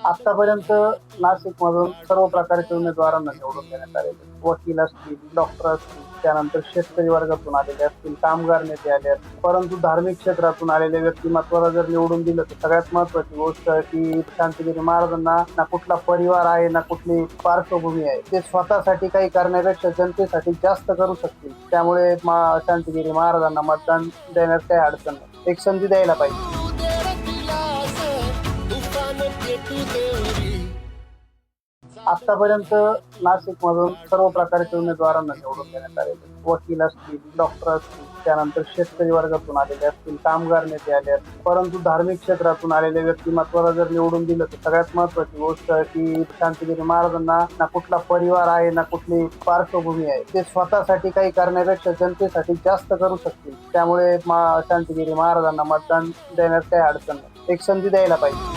आतापर्यंत नाशिकमधून सर्व प्रकारच्या उमेदवारांना निवडून देण्यात आलेले. वकील असतील, डॉक्टर असतील, त्यानंतर शेतकरी वर्गातून आलेले असतील, कामगार नेते आले असतील. परंतु धार्मिक क्षेत्रातून आलेल्या व्यक्तिमत्वाला जर निवडून दिलं तर सगळ्यात महत्वाची गोष्ट की शांतिगिरी महाराजांना ना कुठला परिवार आहे ना कुठली पार्श्वभूमी आहे. ते स्वतःसाठी काही करण्यापेक्षा जनतेसाठी जास्त करू शकतील. त्यामुळे शांतिगिरी महाराजांना मतदान देण्यात काही अडचण नाही. एक संधी द्यायला पाहिजे. आतापर्यंत नाशिकमधून सर्व प्रकारच्या उमेदवारांना निवडून देण्यात आलेले. वकील असतील, डॉक्टर असतील, त्यानंतर शेतकरी वर्गातून आलेले असतील, कामगार नेते आले असतील. परंतु धार्मिक क्षेत्रातून आलेल्या व्यक्तिमत्वाला जर निवडून दिलं तर सगळ्यात महत्वाची गोष्ट की शांतिगिरी महाराजांना ना कुठला परिवार आहे ना कुठली पार्श्वभूमी आहे. ते स्वतःसाठी काही करण्यापेक्षा जनतेसाठी जास्त करू शकतील. त्यामुळे शांतिगिरी महाराजांना मतदान देण्यात काही अडचण नाही. एक संधी द्यायला पाहिजे.